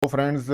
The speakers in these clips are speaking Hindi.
तो फ्रेंड्स,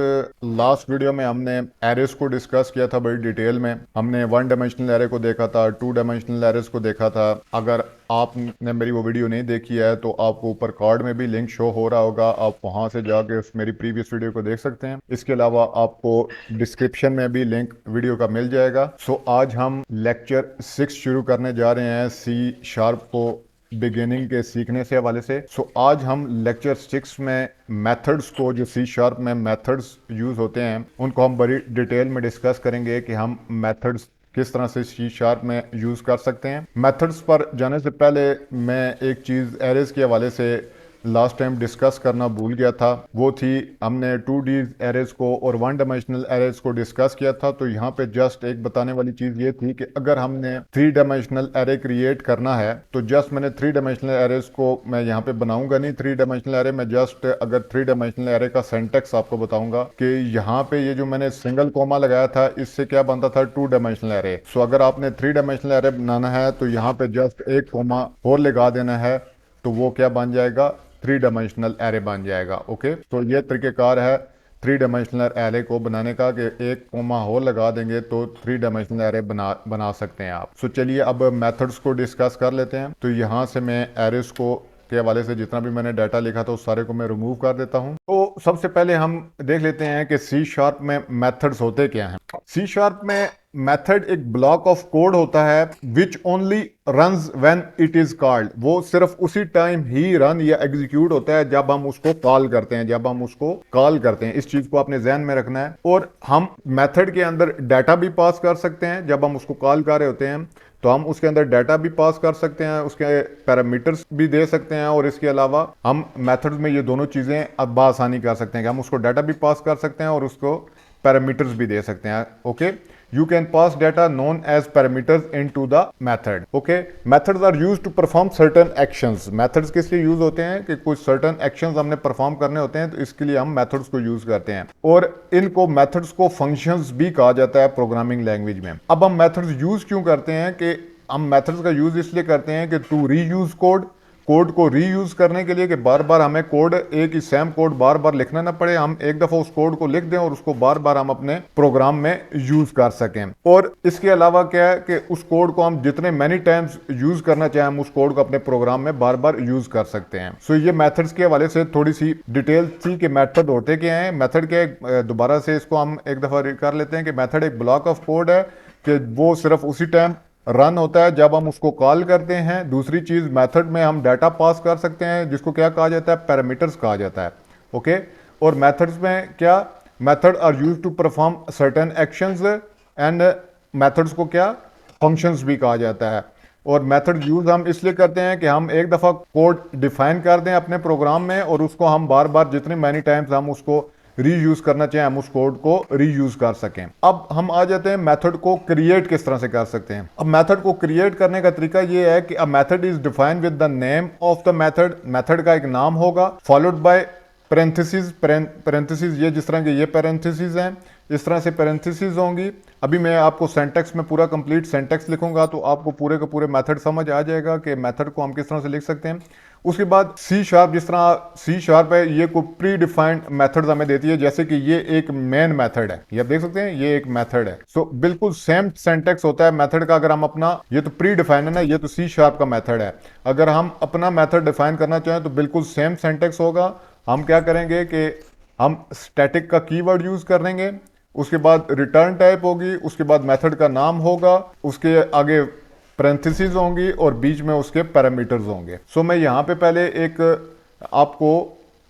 लास्ट वीडियो में हमने एरेस को डिस्कस किया था बड़ी डिटेल में। हमने वन डायमेंशनल एरे को देखा था, टू डायमेंशनल एरेस को देखा था। अगर आपने मेरी वो वीडियो नहीं देखी है तो आपको ऊपर कार्ड में भी लिंक शो हो रहा होगा, आप वहां से जाके उस मेरी प्रीवियस वीडियो को देख सकते हैं। इसके अलावा आपको डिस्क्रिप्शन में भी लिंक वीडियो का मिल जाएगा। सो आज हम लेक्चर 6 शुरू करने जा रहे हैं सी शार्प को बिगिनिंग के सीखने से हवाले से। आज हम लेक्चर 6 में मेथड्स को, जो सी शार्प में मेथड्स यूज होते हैं, उनको हम बड़ी डिटेल में डिस्कस करेंगे कि हम मेथड्स किस तरह से सी शार्प में यूज कर सकते हैं। मेथड्स पर जाने से पहले मैं एक चीज एरेज के हवाले से लास्ट टाइम डिस्कस करना भूल गया था। वो थी, हमने 2D एरेज को और वन डायमेंशनल एरेज को डिस्कस किया था। तो यहाँ पे जस्ट एक बताने वाली चीज ये थी कि अगर हमने 3 डायमेंशनल एरे क्रिएट करना है तो जस्ट मैंने 3 डायमेंशनल एरेज को मैं यहाँ पे बनाऊंगा नहीं 3 डायमेंशनल एरे में। जस्ट अगर 3 डायमेंशनल एरे का सिंटेक्स आपको बताऊंगा कि यहाँ पे ये जो मैंने सिंगल कॉमा लगाया था, इससे क्या बनता था 2 डायमेंशनल एरे। सो अगर आपने 3 डायमेंशनल एरे बनाना है तो यहाँ पे जस्ट एक कॉमा और लगा देना है, तो वो क्या बन जाएगा, 3 डायमेंशनल एरे बन जाएगा। ओके, तो ये तरीकेकार है 3 डायमेंशनल एरे को बनाने का कि एक कोमा होल लगा देंगे तो 3 डायमेंशनल एरे बना सकते हैं आप। चलिए अब मेथड्स को डिस्कस कर लेते हैं। तो यहाँ से मैं एरेस को के हवाले से जितना भी मैंने डाटा लिखा था उस सारे को मैं रिमूव कर देता हूं। तो सबसे पहले हम देख लेते हैं कि सी शार्प में मेथड्स होते क्या हैं। सी शार्प में मेथड एक ब्लॉक ऑफ कोड होता है which only runs when it is called. वो सिर्फ उसी टाइम ही रन या एग्जीक्यूट होता है जब हम उसको कॉल करते हैं, जब हम उसको कॉल करते हैं। इस चीज को आपने ध्यान में रखना है। और हम मेथड के अंदर डाटा भी पास कर सकते हैं। जब हम उसको कॉल कर रहे होते हैं तो हम उसके अंदर डाटा भी पास कर सकते हैं, उसके पैरामीटर्स भी दे सकते हैं, और इसके अलावा हम मेथड्स में ये दोनों चीजें अब बासानी कर सकते हैं कि हम उसको डाटा भी पास कर सकते हैं और उसको पैरामीटर्स भी दे सकते हैं। Okay, you can pass data known as parameters into the method. Okay, methods are used to perform certain actions. methods किस लिए यूज होते हैं कि कुछ certain actions हमने परफॉर्म करने होते हैं, तो इसके लिए हम methods को यूज करते हैं। और इनको methods को functions भी कहा जाता है प्रोग्रामिंग लैंग्वेज में। अब हम methods यूज क्यों करते हैं कि हम मेथड्स का यूज इसलिए करते हैं कि टू रीयूज कोड को रीयूज करने के लिए, कि बार बार हमें कोड, एक ही सेम कोड बार बार लिखना ना पड़े। हम एक दफा उस कोड को लिख दें और उसको बार बार हम अपने प्रोग्राम में यूज कर सकें। और इसके अलावा क्या है कि उस कोड को हम जितने मैनी टाइम्स यूज करना चाहें, हम उस कोड को अपने प्रोग्राम में बार बार यूज कर सकते हैं। सो ये मेथड्स के हवाले से थोड़ी सी डिटेल थी कि मेथड होते क्या हैं। मेथड के दोबारा से इसको हम एक दफा कर लेते हैं कि मेथड एक ब्लॉक ऑफ कोड है कि वो सिर्फ उसी टाइम रन होता है जब हम उसको कॉल करते हैं। दूसरी चीज, मेथड में हम डाटा पास कर सकते हैं जिसको क्या कहा जाता है, पैरामीटर्स कहा जाता है। ओके, और मेथड्स में क्या, method are used to perform certain actions and methods को क्या, फंक्शंस भी कहा जाता है। और मेथड यूज हम इसलिए करते हैं कि हम एक दफा कोड डिफाइन कर दें अपने प्रोग्राम में और उसको हम बार बार जितने मैनी टाइम्स हम उसको रीयूज करना चाहें, हम उस कोड को रीयूज कर सकें। अब हम आ जाते हैं मेथड को क्रिएट किस तरह से कर सकते हैं। अब मेथड को क्रिएट करने का तरीका ये है कि a method is defined with the name of the method. Method का एक नाम होगा, फॉलोड बाय पैरेंथेसिस। ये जिस तरह के ये पैरेंथेसिस हैं, इस तरह से पैरेंथेसिस होंगी। अभी मैं आपको सिंटैक्स में पूरा कंप्लीट सिंटैक्स लिखूंगा तो आपको पूरे के पूरे मेथड समझ आ जाएगा कि मेथड को हम किस तरह से लिख सकते हैं। उसके बाद सी शार्प, जिस तरह सी शार्प है, ये कोई प्री डिफाइंड मेथड्स हमें देती है। जैसे कि ये एक मेन मेथड है, ये आप देख सकते हैं, ये एक मेथड है। सो बिल्कुल सेम सिंटैक्स होता है मेथड का। अगर हम अपना, ये तो प्री डिफाइंड है ना, ये तो सी शार्प का मेथड है। अगर हम अपना मेथड डिफाइन करना चाहें तो बिल्कुल सेम सिंटैक्स होगा। हम क्या करेंगे कि हम स्टैटिक का कीवर्ड यूज करेंगे, उसके बाद रिटर्न टाइप होगी, उसके बाद मेथड का नाम होगा, उसके आगे पैरेंथेसिस होंगी और बीच में उसके पैरामीटर्स होंगे। सो मैं यहाँ पे पहले एक आपको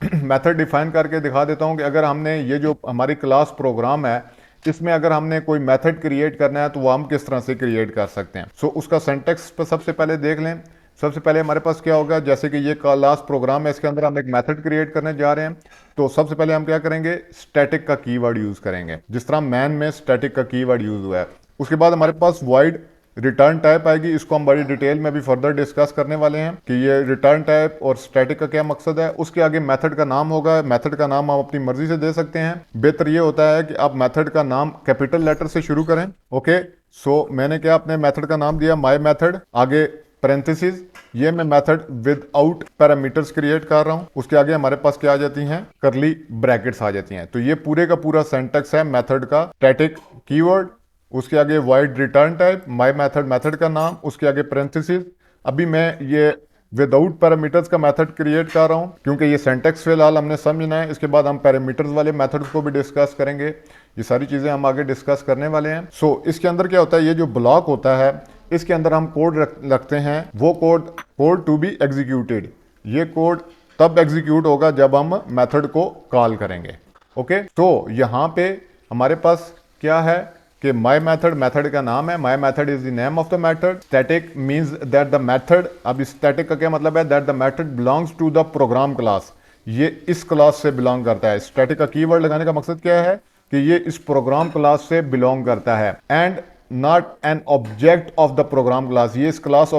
मेथड डिफाइन करके दिखा देता हूँ कि अगर हमने ये जो हमारी क्लास प्रोग्राम है, इसमें अगर हमने कोई मेथड क्रिएट करना है तो वो हम किस तरह से क्रिएट कर सकते हैं। सो उसका सिंटैक्स पर सबसे पहले देख लें। सबसे पहले हमारे पास क्या होगा, जैसे कि ये क्लास प्रोग्राम है, इसके अंदर हम एक मेथड क्रिएट करने जा रहे हैं। तो सबसे पहले हम क्या करेंगे, स्टैटिक का कीवर्ड यूज करेंगे, जिस तरह मैन में स्टैटिक का कीवर्ड यूज हुआ है। उसके बाद हमारे पास वॉइड रिटर्न टाइप आएगी। इसको हम बड़ी डिटेल में भी फर्दर डिस्कस करने वाले हैं कि ये रिटर्न टाइप और स्टैटिक का क्या मकसद है। उसके आगे मेथड का नाम होगा। मेथड का नाम आप अपनी मर्जी से दे सकते हैं। बेहतर ये होता है कि आप मेथड का नाम कैपिटल लेटर से शुरू करें। ओके, सो मैंने क्या अपने मेथड का नाम दिया माय मेथड, आगे पैरेंथेसिस, ये मैं मेथड विदाउट पैरामीटर्स क्रिएट कर रहा हूं। उसके आगे हमारे पास क्या आ जाती हैं, करली ब्रैकेट्स आ जाती हैं। तो ये पूरे का पूरा सिंटैक्स है मेथड का। स्टैटिक कीवर्ड, उसके आगे void return type, my method method का नाम, उसके आगे पैरेंथेसिस। अभी मैं ये विदाउट पैरामीटर्स का मेथड क्रिएट कर रहा हूं क्योंकि ये सिंटैक्स फिलहाल हमने समझना है। इसके बाद हम पैरामीटर्स वाले मेथड्स को भी डिस्कस करेंगे। ये सारी चीजें हम आगे डिस्कस करने वाले हैं। इसके अंदर क्या होता है, ये जो ब्लॉक होता है इसके अंदर हम कोड रखते हैं। वो कोड टू बी एग्जीक्यूटेड, ये कोड तब एग्जीक्यूट होगा जब हम मेथड को कॉल करेंगे। ओके, तो यहाँ पे हमारे पास क्या है कि माई मेथड मेथड का नाम है, my method is the name of the method. Static means that the method, अब स्टैटिक का क्या मतलब है, that the method belongs to the program class, ये इस क्लास से बिलोंग करता है। स्टैटिक का कीवर्ड लगाने का मकसद क्या है कि ये इस प्रोग्राम क्लास से बिलोंग करता है। And not an object of the program class, ये इस क्लास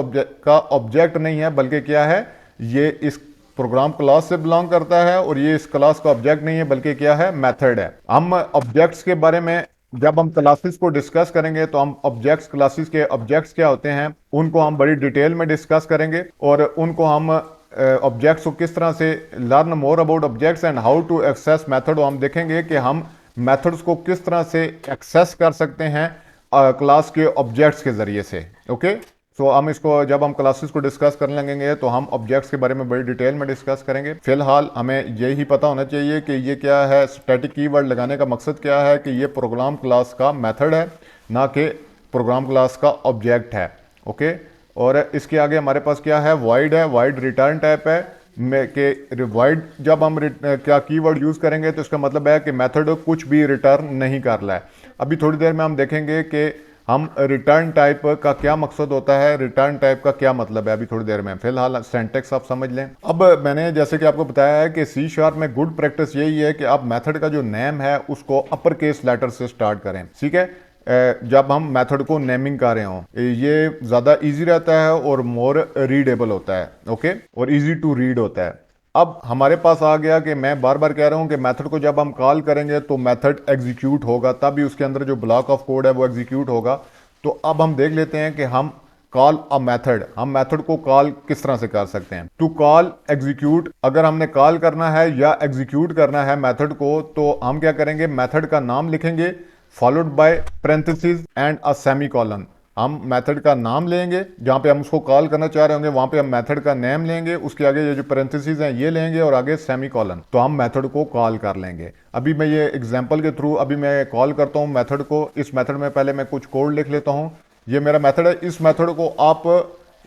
का ऑब्जेक्ट नहीं है बल्कि क्या है, ये इस प्रोग्राम क्लास से बिलोंग करता है और ये इस क्लास का ऑब्जेक्ट नहीं है बल्कि क्या है, मेथड है। हम ऑब्जेक्ट्स के बारे में जब हम क्लासेस को डिस्कस करेंगे तो हम ऑब्जेक्ट्स, क्लासेस के ऑब्जेक्ट्स क्या होते हैं उनको हम बड़ी डिटेल में डिस्कस करेंगे और उनको हम ऑब्जेक्ट्स को किस तरह से learn more about objects and how to access method, हम देखेंगे कि हम मेथड्स को किस तरह से एक्सेस कर सकते हैं क्लास के ऑब्जेक्ट्स के जरिए से। ओके, सो हम इसको जब हम क्लासेस को डिस्कस करने लगेंगे तो हम ऑब्जेक्ट्स के बारे में बड़ी डिटेल में डिस्कस करेंगे। फिलहाल हमें यही पता होना चाहिए कि ये क्या है, स्टैटिक कीवर्ड लगाने का मकसद क्या है कि ये प्रोग्राम क्लास का मेथड है, ना कि प्रोग्राम क्लास का ऑब्जेक्ट है। ओके, और इसके आगे हमारे पास क्या है, वाइड है, वाइड रिटर्न टाइप है कि वाइड जब हम क्या कीवर्ड यूज करेंगे तो इसका मतलब है कि मेथड कुछ भी रिटर्न नहीं कर रहा है। अभी थोड़ी देर में हम देखेंगे कि हम रिटर्न टाइप का क्या मकसद होता है, रिटर्न टाइप का क्या मतलब है, अभी थोड़ी देर में। फिलहाल सिंटैक्स आप समझ लें। अब मैंने जैसे कि आपको बताया है कि सी शार्प में गुड प्रैक्टिस यही है कि आप मेथड का जो नेम है उसको अपर केस लेटर से स्टार्ट करें। ठीक है, जब हम मेथड को नेमिंग कर रहे हो ये ज़्यादा इजी रहता है और मोर रीडेबल होता है। ओके, और इजी टू रीड होता है। अब हमारे पास आ गया कि मैं बार बार कह रहा हूं कि मेथड को जब हम कॉल करेंगे तो मेथड एग्जीक्यूट होगा, तभी उसके अंदर जो ब्लॉक ऑफ कोड है वो एग्जीक्यूट होगा। तो अब हम देख लेते हैं कि हम कॉल अ मेथड, हम मेथड को कॉल किस तरह से कर सकते हैं। टू कॉल एग्जीक्यूट, अगर हमने कॉल करना है या एग्जीक्यूट करना है मेथड को तो हम क्या करेंगे, मेथड का नाम लिखेंगे followed by parenthesis and a semicolon. हम मेथड का नाम लेंगे, जहां पे हम उसको कॉल करना चाह रहे होंगे वहां पे हम मेथड का नेम लेंगे, उसके आगे ये जो पैरेंथेसिस हैं ये लेंगे और आगे सेमीकोलन, तो हम मेथड को कॉल कर लेंगे। अभी मैं ये एग्जांपल के थ्रू अभी मैं कॉल करता हूं मेथड को। इस मेथड में पहले मैं कुछ कोड लिख लेता हूं। ये मेरा मेथड है। इस मेथड को आप,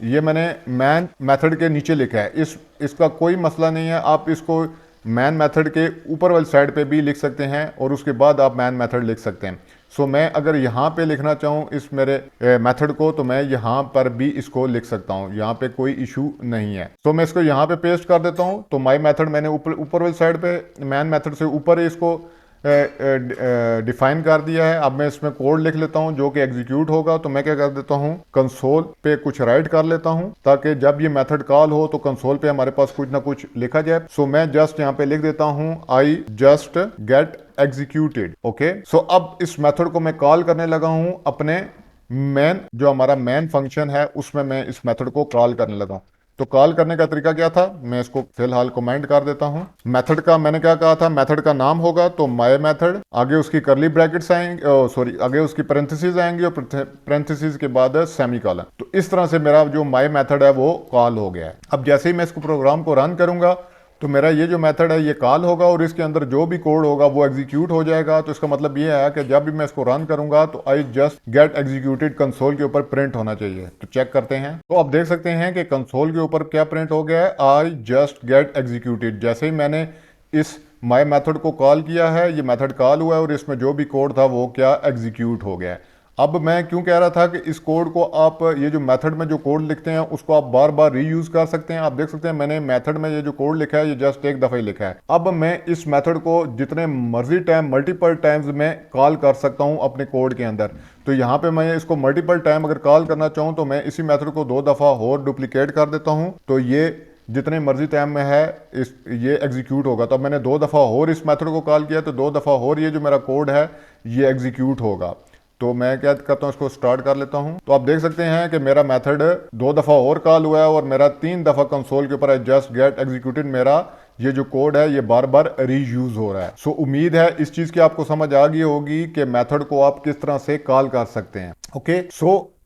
ये मैंने मैन मेथड के नीचे लिखा है, इसका कोई मसला नहीं है। आप इसको मैन मेथड के ऊपर वाली साइड पे भी लिख सकते हैं और उसके बाद आप मैन मेथड लिख सकते हैं। सो मैं अगर यहाँ पे लिखना चाहूँ इस मेरे मेथड को तो मैं यहाँ पर भी इसको लिख सकता हूँ, यहाँ पे कोई इशू नहीं है। सो मैं इसको यहाँ पे पेस्ट कर देता हूँ। तो माई मेथड मैंने ऊपर वाली साइड पे मैन मेथड से ऊपर इसको डिफाइन कर दिया है। अब मैं इसमें कोड लिख लेता हूं जो कि एग्जीक्यूट होगा। तो मैं क्या कर देता हूं, कंसोल पे कुछ राइट कर लेता हूं ताकि जब ये मेथड कॉल हो तो कंसोल पे हमारे पास कुछ ना कुछ लिखा जाए। सो मैं जस्ट यहाँ पे लिख देता हूं I just get executed. Okay, so अब इस मेथड को मैं कॉल करने लगा हूं अपने मेन, जो हमारा मेन फंक्शन है उसमें मैं इस मेथड को कॉल करने लगा। तो कॉल करने का तरीका क्या था, मैं इसको फिलहाल कमेंट कर देता हूं। मेथड का मैंने क्या कहा था, मेथड का नाम होगा तो माय मेथड, आगे उसकी करली ब्रैकेट्स आएंगे, सॉरी आगे उसकी पैरेंथेसिस आएंगी और पैरेंथेसिस के बाद सेमीकोलन। तो इस तरह से मेरा जो माय मेथड है वो कॉल हो गया है। अब जैसे ही मैं इसको प्रोग्राम को रन करूंगा तो मेरा ये जो मेथड है ये कॉल होगा और इसके अंदर जो भी कोड होगा वो एग्जीक्यूट हो जाएगा। तो इसका मतलब ये है कि जब भी मैं इसको रन करूंगा तो आई जस्ट गेट एग्जीक्यूटेड कंसोल के ऊपर प्रिंट होना चाहिए। तो चेक करते हैं। तो आप देख सकते हैं कि कंसोल के ऊपर क्या प्रिंट हो गया है, आई जस्ट गेट एग्जीक्यूटेड। जैसे ही मैंने इस माई मेथड को कॉल किया है, ये मेथड कॉल हुआ है और इसमें जो भी कोड था वो क्या एग्जीक्यूट हो गया है। अब मैं क्यों कह रहा था कि इस कोड को आप, ये जो मेथड में जो कोड लिखते हैं उसको आप बार बार रीयूज कर सकते हैं। आप देख सकते हैं मैंने मेथड में ये जो कोड लिखा है ये जस्ट एक दफा ही लिखा है। अब मैं इस मेथड को जितने मर्जी टाइम, मल्टीपल टाइम्स में कॉल कर सकता हूं अपने कोड के अंदर। तो यहाँ पे मैं इसको मल्टीपल टाइम अगर कॉल करना चाहूँ तो मैं इसी मेथड को 2 दफा और डुप्लीकेट कर देता हूँ। तो ये जितने मर्जी टाइम में है ये एग्जीक्यूट होगा। तो मैंने 2 दफा और इस मेथड को कॉल किया तो 2 दफा और ये जो मेरा कोड है ये एग्जीक्यूट होगा। तो मैं क्या करता हूँ, इसको स्टार्ट कर लेता हूँ। तो आप देख सकते हैं कि मेरा मेथड 2 दफ़ा और कॉल हुआ है और मेरा 3 दफ़ा कंसोल के ऊपर आई जस्ट गेट एग्जीक्यूटेड, मेरा ये जो कोड है ये बार बार रीयूज हो रहा है। सो उम्मीद है इस चीज की आपको समझ आ गई होगी कि मेथड को आप किस तरह से कॉल कर सकते हैं। ओके, सो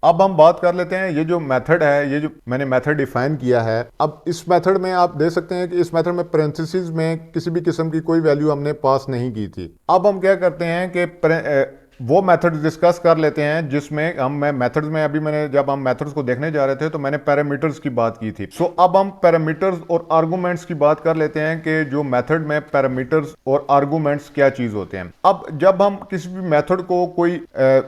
अब हम बात कर लेते हैं, ये जो मेथड है, ये जो मैंने मेथड डिफाइन किया है, अब इस मेथड में आप देख सकते हैं कि इस मेथड में पैरेंथेसिस में किसी भी किस्म की कोई वैल्यू हमने पास नहीं की थी। अब हम क्या करते हैं कि वो मेथड्स डिस्कस कर लेते हैं जिसमें मैं मेथड्स में अभी मैंने जब हम मेथड्स को देखने जा रहे थे तो मैंने पैरामीटर्स की बात की थी। सो अब हम पैरामीटर्स और आर्गुमेंट्स की बात कर लेते हैं कि जो मेथड में पैरामीटर्स और आर्गुमेंट्स क्या चीज होते हैं। अब जब हम किसी भी मेथड को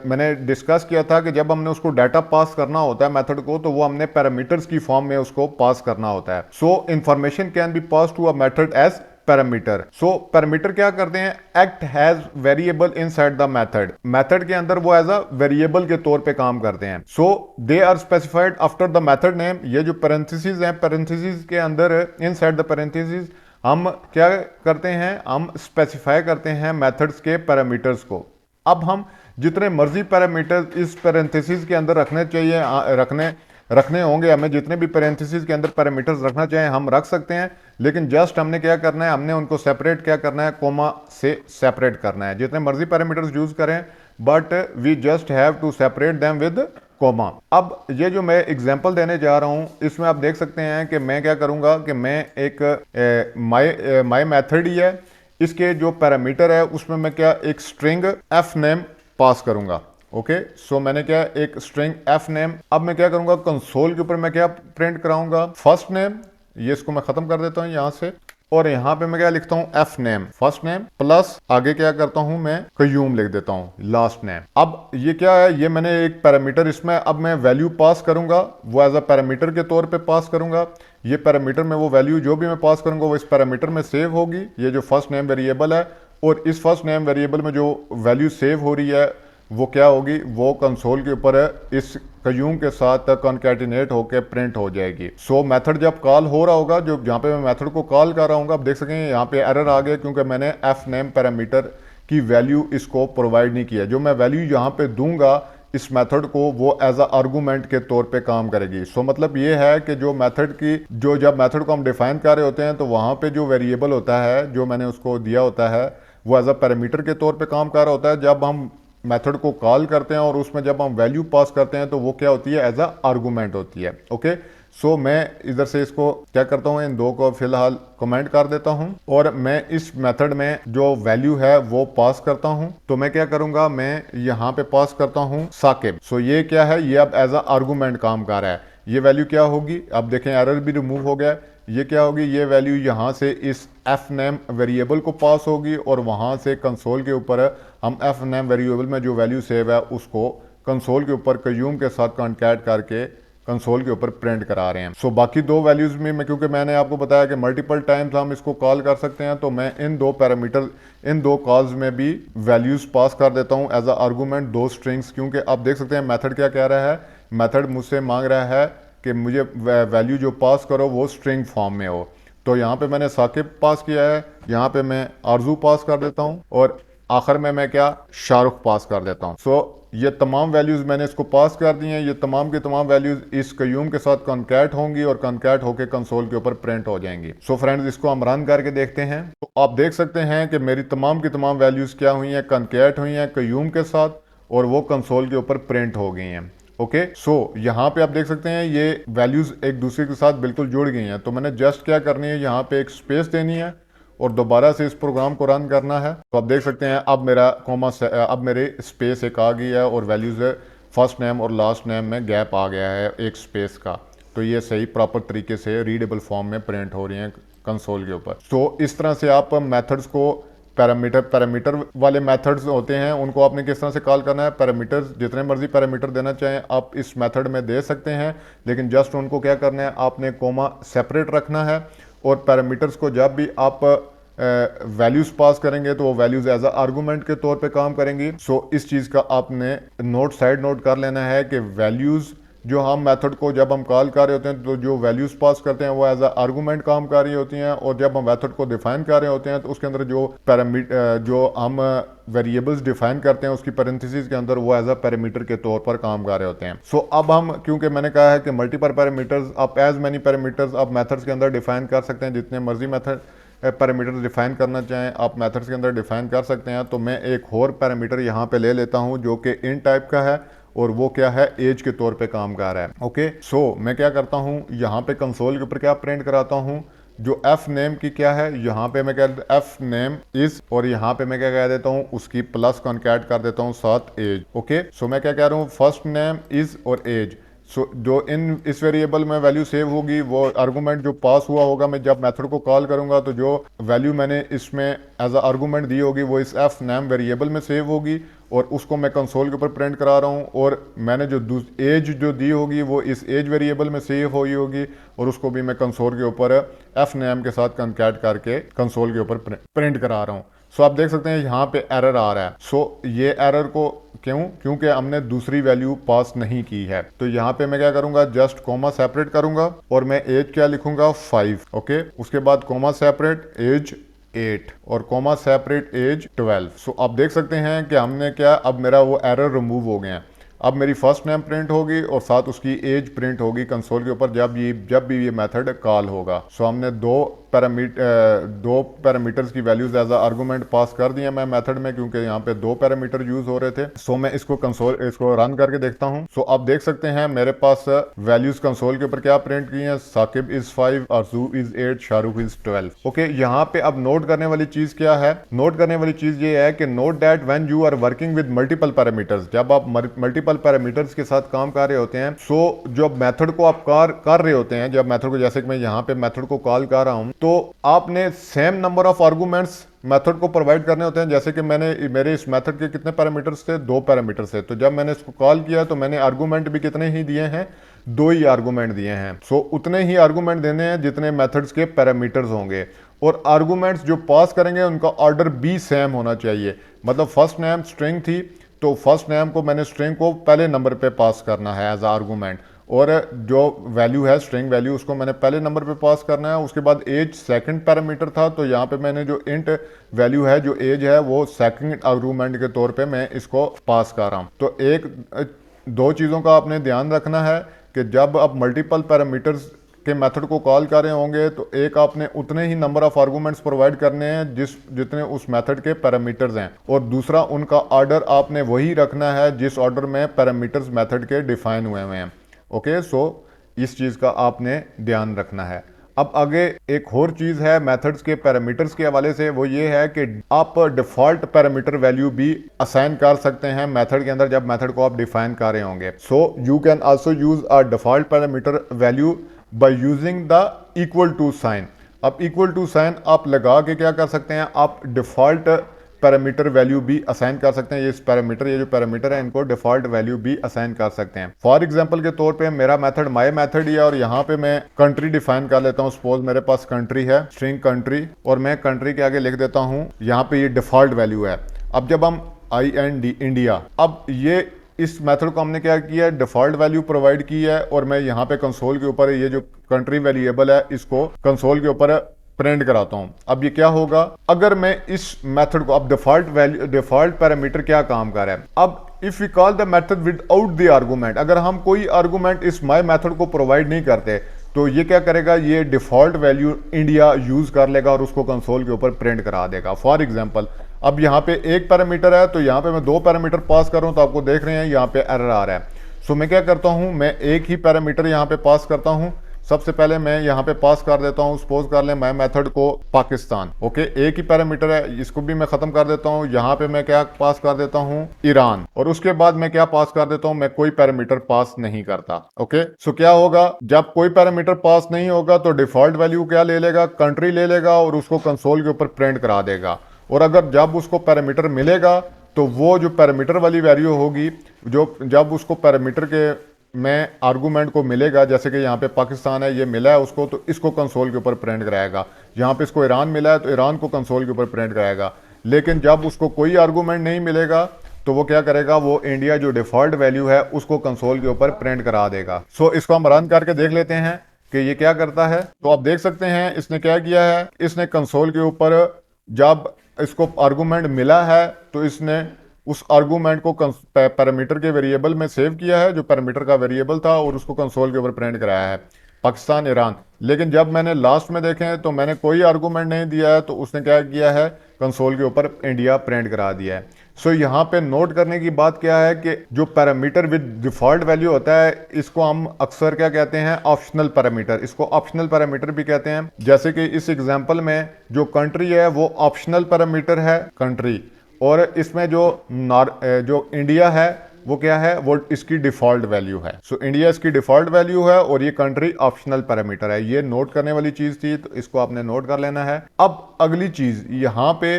मैंने डिस्कस किया था कि जब हमने उसको डाटा पास करना होता है मेथड को, तो वो हमने पैरामीटर्स की फॉर्म में उसको पास करना होता है। So information can be pass to a method as parameter. So parameter क्या करते हैं, act has variable inside the method, method के अंदर वो एज अ वेरिएबल के तौर पे काम करते हैं। So they are specified after the method name. ये जो पैरेंथेसिस हैं, पैरेंथेसिस के अंदर इनसाइड द पैरेंथेसिस हम क्या करते हैं, हम स्पेसिफाई करते हैं मेथड्स के पैरामीटर्स को। अब हम जितने मर्जी पैरामीटर्स इस पैरेंथेसिस के अंदर रखने चाहिए, रखने होंगे, हमें जितने भी पैरेंथेसिस के अंदर पैरामीटर्स रखना चाहें हम रख सकते हैं, लेकिन जस्ट हमने क्या करना है, हमने उनको सेपरेट क्या करना है, कोमा से सेपरेट करना है। जितने मर्जी पैरामीटर्स यूज करें but we just have to separate them with comma. अब ये जो मैं एग्जांपल देने जा रहा हूं, इसमें आप देख सकते हैं कि मैं क्या करूंगा कि मैं एक माय मेथड ही है, इसके जो पैरामीटर है उसमें मैं क्या एक स्ट्रिंग एफ नेम पास करूंगा। ओके, सो मैंने क्या एक स्ट्रिंग एफ नेम। अब मैं क्या करूंगा, कंसोल के ऊपर मैं क्या प्रिंट कराऊंगा, फर्स्ट नेम। ये इसको मैं खत्म कर देता हूं यहां से, और यहां पे मैं क्या लिखता हूं, F name first name plus आगे क्या करता हूं मैं क्यूम लिख देता हूं लास्ट नेम। अब ये क्या है, ये मैंने एक पैरामीटर, इसमें अब मैं वैल्यू पास करूंगा, वो एज अ पैरामीटर के तौर पे पास करूंगा। ये पैरामीटर में वो वैल्यू जो भी मैं पास करूंगा वो इस पैरामीटर में सेव होगी। ये जो फर्स्ट नेम वेरिएबल है, और इस फर्स्ट नेम वेरिएबल में जो वैल्यू सेव हो रही है वो क्या होगी, वो कंसोल के ऊपर इस क्यूम के साथ कॉन्कैटिनेट होकर प्रिंट हो जाएगी। सो मेथड जब कॉल हो रहा होगा, जो जहाँ पे मैं मेथड को कॉल कर रहा हूँ, आप देख सकेंगे यहाँ पे एरर आ गया क्योंकि मैंने एफ नेम पैरामीटर की वैल्यू इसको प्रोवाइड नहीं किया। जो मैं वैल्यू यहाँ पे दूंगा इस मेथड को, वो एज अ आर्गूमेंट के तौर पे काम करेगी। सो मतलब ये है कि जो मेथड की जब मेथड को हम डिफाइन कर रहे होते हैं तो वहाँ पे जो वेरिएबल होता है जो मैंने उसको दिया होता है वो एज अ पैरामीटर के तौर पे काम कर रहा होता है। जब हम मेथड को कॉल करते हैं और उसमें जब हम वैल्यू पास करते हैं तो वो क्या होती है, एज अ आर्गूमेंट होती है। ओके, सो मैं इधर से इसको क्या करता हूँ, इन दो को फिलहाल कमेंट कर देता हूँ और मैं इस मेथड में जो वैल्यू है वो पास करता हूँ। तो मैं क्या करूंगा, मैं यहाँ पे पास करता हूँ साकिब। सो ये क्या है, ये अब एज अ आर्गूमेंट काम कर रहा है। ये वैल्यू क्या होगी, अब देखें एरर भी रिमूव हो गया। ये क्या होगी, ये वैल्यू यहाँ से इस एफ नेम वेरिएबल को पास होगी और वहाँ से कंसोल के ऊपर हम एफ नेम वेरिएबल में जो वैल्यू सेव है उसको कंसोल के ऊपर क्यूम के साथ कॉन्कैट करके कंसोल के ऊपर प्रिंट करा रहे हैं। सो बाकी दो वैल्यूज में मैं, क्योंकि मैंने आपको बताया कि मल्टीपल टाइम्स हम इसको कॉल कर सकते हैं, तो मैं इन दो पैरामीटर, इन दो कॉल्स में भी वैल्यूज पास कर देता हूं एज अ आर्गूमेंट, दो स्ट्रिंग्स। क्योंकि आप देख सकते हैं मेथड क्या कह रहा है, मेथड मुझसे मांग रहा है कि मुझे वैल्यू जो पास करो वो स्ट्रिंग फॉर्म में हो। तो यहाँ पे मैंने साकिब पास किया है, यहाँ पे मैं आरजू पास कर देता हूँ और आखिर में मैं क्या शाहरुख पास कर देता हूँ। सो ये तमाम वैल्यूज मैंने इसको पास कर दी हैं। ये तमाम की तमाम वैल्यूज इस क्यूम के साथ कॉन्कैट होंगी और कॉन्कैट होकर कंसोल के ऊपर प्रिंट हो जाएंगी। सो फ्रेंड्स, इसको हम रन करके देखते हैं। तो आप देख सकते हैं कि मेरी तमाम की तमाम वैल्यूज क्या हुई हैं, कॉन्कैट हुई हैं क्यूम के साथ और वो कंसोल के ऊपर प्रिंट हो गई हैं। ओके, सो यहाँ पे आप देख सकते हैं ये वैल्यूज एक दूसरे के साथ बिल्कुल जुड़ गई हैं। तो मैंने जस्ट क्या करनी है, यहाँ पे एक स्पेस देनी है और दोबारा से इस प्रोग्राम को रन करना है। तो आप देख सकते हैं अब मेरा कॉमा अब मेरे स्पेस एक आ गई है और वैल्यूज फर्स्ट नेम और लास्ट नेम में गैप आ गया है एक स्पेस का। तो ये सही प्रॉपर तरीके से रीडेबल फॉर्म में प्रिंट हो रही हैं कंसोल के ऊपर। तो इस तरह से आप मेथड्स को पैरामीटर वाले मेथड्स होते हैं उनको आपने किस तरह से कॉल करना है। पैरामीटर्स जितने मर्जी पैरामीटर देना चाहें आप इस मेथड में दे सकते हैं, लेकिन जस्ट उनको क्या करना है, आपने कोमा सेपरेट रखना है और पैरामीटर्स को जब भी आप वैल्यूज पास करेंगे तो वो वैल्यूज एज अ आर्गूमेंट के तौर पे काम करेंगी। सो इस चीज़ का आपने साइड नोट कर लेना है कि वैल्यूज जो हम मेथड को जब हम कॉल कर रहे होते हैं तो जो वैल्यूज़ पास करते हैं वो एज अ आर्गूमेंट काम कर रही होती हैं, और जब हम मेथड को डिफाइन कर रहे होते हैं तो उसके अंदर जो हम वेरिएबल्स डिफाइन करते हैं उसकी पैरेंथेसिस के अंदर वो एज अ पैरामीटर के तौर पर काम कर रहे होते हैं। सो अब हम, क्योंकि मैंने कहा है कि मल्टीपल पैरामीटर्स, आप एज मैनी पैरामीटर्स आप मेथड्स के अंदर डिफाइन कर सकते हैं, जितने मर्जी मेथड पैरामीटर डिफाइन करना चाहें आप मेथड्स के अंदर डिफाइन कर सकते हैं। तो मैं एक और पैरामीटर यहाँ पे ले लेता हूँ जो कि इन टाइप का है, और वो क्या है, एज के तौर पे काम कर रहा है। ओके, सो मैं क्या करता हूँ, यहाँ पे कंसोल के ऊपर क्या प्रिंट कराता हूँ, जो एफ नेम की क्या है, यहाँ पे मैं कह देता हूँ एफ नेम इज, और यहाँ पे मैं क्या कह देता हूँ, उसकी प्लस कॉन्कैट कर देता हूँ साथ एज। ओके, सो मैं क्या कह रहा हूँ, फर्स्ट नेम इज और एज। सो जो इस वेरिएबल में वैल्यू सेव होगी, वो आर्गूमेंट जो पास हुआ होगा, मैं जब मेथड को कॉल करूंगा तो जो वैल्यू मैंने इसमें एज अ आर्गूमेंट दी होगी वो इस एफ नेम वेरिएबल में सेव होगी, और उसको मैं कंसोल के ऊपर प्रिंट करा रहा हूँ। और मैंने जो एज जो दी होगी वो इस एज वेरिएबल में सेव हुई होगी, और उसको भी मैं कंसोल के ऊपर एफ नेम के साथ कॉन्कैट करके कंसोल के ऊपर प्रिंट करा रहा हूँ। सो आप देख सकते हैं यहाँ पे एरर आ रहा है। सो ये एरर को क्योंकि हमने दूसरी वैल्यू पास नहीं की है। तो यहाँ पे मैं क्या करूंगा, जस्ट कॉमा सेपरेट करूंगा, और मैं एज क्या लिखूंगा, 5। ओके, उसके बाद कॉमा सेपरेट एज 8 और कॉमा सेपरेट एज 12। सो आप देख सकते हैं कि हमने क्या, अब मेरा वो एरर रिमूव हो गया है। अब मेरी फर्स्ट नेम प्रिंट होगी और साथ उसकी एज प्रिंट होगी कंसोल के ऊपर जब भी ये मेथड कॉल होगा। सो हमने दो पैरामीटर्स की वैल्यूज एज अ आर्गूमेंट पास कर दिए मैं मेथड में, क्योंकि यहाँ पे दो पैरामीटर यूज हो रहे थे। सो मैं इसको रन करके देखता हूँ। सो आप देख सकते हैं मेरे पास वैल्यूज कंसोल के ऊपर क्या प्रिंट की हैं, Saqib is 5, Arzoo is 8, Shahrukh is 12। Okay, यहाँ पे अब नोट करने वाली चीज क्या है, नोट करने वाली चीज ये है कि note that when you are working with multiple parameters, जब आप मल्टीपल पैरामीटर्स के साथ काम कर रहे होते हैं, सो जब मेथड को आप कर रहे होते हैं, जब मेथड को, जैसे कि मैं यहाँ पे मेथड को कॉल कर रहा हूँ, तो आपने same number of arguments method को प्रोवाइड करने होते हैं। जैसे कि मेरे इस मेथड के कितने पैरामीटर्स थे, 2 पैरामीटर्स थे। तो जब मैंने इसको कॉल किया तो मैंने आर्गूमेंट भी कितने ही दिए हैं, 2 ही आर्गूमेंट दिए हैं। सो उतने ही आर्गूमेंट देने हैं जितने मेथड्स के पैरामीटर्स होंगे, और आर्गूमेंट्स जो पास करेंगे उनका ऑर्डर भी सेम होना चाहिए। मतलब फर्स्ट नेम स्ट्रिंग थी, तो फर्स्ट नेम को मैंने स्ट्रिंग को पहले नंबर पे पास करना है एज आर्गूमेंट, और जो वैल्यू है स्ट्रिंग वैल्यू उसको मैंने पहले नंबर पे पास करना है। उसके बाद एज सेकंड पैरामीटर था, तो यहाँ पे मैंने जो इंट वैल्यू है, जो एज है, वो सेकंड आर्गूमेंट के तौर पे मैं इसको पास कर रहा हूँ। तो दो चीज़ों का आपने ध्यान रखना है कि जब आप मल्टीपल पैरामीटर्स के मेथड को कॉल कर रहे होंगे तो एक आपने उतने ही नंबर ऑफ आर्गूमेंट्स प्रोवाइड करने हैं जितने उस मेथड के पैरामीटर्स हैं, और दूसरा उनका ऑर्डर आपने वही रखना है जिस ऑर्डर में पैरामीटर्स मेथड के डिफाइन हुए हैं। ओके, सो इस चीज़ का आपने ध्यान रखना है। अब आगे एक और चीज़ है मेथड्स के पैरामीटर्स के हवाले से, वो ये है कि आप डिफ़ॉल्ट पैरामीटर वैल्यू भी असाइन कर सकते हैं मेथड के अंदर जब मेथड को आप डिफाइन कर रहे होंगे। So you can also use a default parameter value by using the equal to sign. अब इक्वल टू साइन आप लगा के क्या कर सकते हैं, आप डिफ़ॉल्ट पैरामीटर वैल्यू भी असाइन कर सकते हैं। ये जो पैरामीटर है इनको डिफॉल्ट वैल्यू भी असाइन कर सकते हैं। फॉर एग्जांपल के तौर पे मेरा मेथड माय मेथड ही है, और यहाँ पे मैं कंट्री डिफाइन कर लेता हूँ। सपोज मेरे पास कंट्री है, स्ट्रिंग कंट्री, और मैं कंट्री के आगे लिख देता हूँ यहाँ पे ये डिफॉल्ट वैल्यू है। अब जब हम IND इंडिया, अब ये इस मेथड को हमने क्या किया, डिफॉल्ट वैल्यू प्रोवाइड की है, और मैं यहाँ पे कंसोल के ऊपर ये जो कंट्री वेरिएबल है इसको कंसोल के ऊपर प्रिंट कराता हूं। अब ये क्या होगा, अगर मैं इस मेथड को, अब डिफॉल्ट पैरामीटर क्या काम कर रहा है, अब if we call the method without the argument, अगर हम कोई आर्गूमेंट इस माय मेथड को प्रोवाइड नहीं करते तो ये क्या करेगा, ये डिफॉल्ट वैल्यू इंडिया यूज कर लेगा और उसको कंसोल के ऊपर प्रिंट करा देगा। फॉर एग्जांपल अब यहाँ पे एक पैरामीटर है, तो यहाँ पे मैं 2 पैरामीटर पास कर रहा हूँ, तो आपको देख रहे हैं यहाँ पे एरर आ रहा है। सो मैं क्या करता हूँ, मैं एक ही पैरामीटर यहाँ पे पास करता हूँ। सबसे पहले मैं यहाँ पे पास कर देता हूँ, सपोज कर लें मैं मेथड को पाकिस्तान। ओके, एक ही पैरामीटर है, इसको भी मैं खत्म कर देता हूँ। यहाँ पे मैं क्या पास कर देता हूँ, ईरान, और उसके बाद मैं क्या पास कर देता हूँ, मैं कोई पैरामीटर पास नहीं करता। ओके, सो क्या होगा, जब कोई पैरामीटर पास नहीं होगा तो डिफॉल्ट वैल्यू क्या ले लेगा, कंट्री ले लेगा, और उसको कंसोल के ऊपर प्रिंट करा देगा। और अगर जब उसको पैरामीटर मिलेगा तो वो जो पैरामीटर वाली वैल्यू होगी, जो जब उसको पैरामीटर के में आर्गूमेंट को मिलेगा, जैसे कि यहाँ पे पाकिस्तान है, ये मिला है उसको, तो इसको कंसोल के ऊपर प्रिंट कराएगा। यहाँ पे इसको ईरान मिला है तो ईरान को कंसोल के ऊपर प्रिंट कराएगा। लेकिन जब उसको कोई आर्गूमेंट नहीं मिलेगा तो वो क्या करेगा, वो इंडिया जो डिफॉल्ट वैल्यू है उसको कंसोल के ऊपर प्रिंट करा देगा। सो इसको हम रन करके देख लेते हैं कि ये क्या करता है। तो आप देख सकते हैं इसने क्या किया है, इसने कंसोल के ऊपर जब इसको आर्गूमेंट मिला है तो इसने उस आर्गूमेंट को पैरामीटर के वेरिएबल में सेव किया है, जो पैरामीटर का वेरिएबल था, और उसको कंसोल के ऊपर प्रिंट कराया है पाकिस्तान ईरान। लेकिन जब मैंने लास्ट में देखें तो मैंने कोई आर्गूमेंट नहीं दिया है, तो उसने क्या किया है, कंसोल के ऊपर इंडिया प्रिंट करा दिया है। सो यहाँ पे नोट करने की बात क्या है कि जो पैरामीटर विद डिफॉल्ट वैल्यू होता है इसको हम अक्सर क्या कहते हैं, ऑप्शनल पैरामीटर। इसको ऑप्शनल पैरामीटर भी कहते हैं। जैसे कि इस एग्जांपल में जो कंट्री है वो ऑप्शनल पैरामीटर है कंट्री, और इसमें जो इंडिया है वो क्या है, वो इसकी डिफॉल्ट वैल्यू है। सो इंडिया इसकी डिफॉल्ट वैल्यू है और ये कंट्री ऑप्शनल पैरामीटर है। ये नोट करने वाली चीज थी, तो इसको आपने नोट कर लेना है। अब अगली चीज यहाँ पे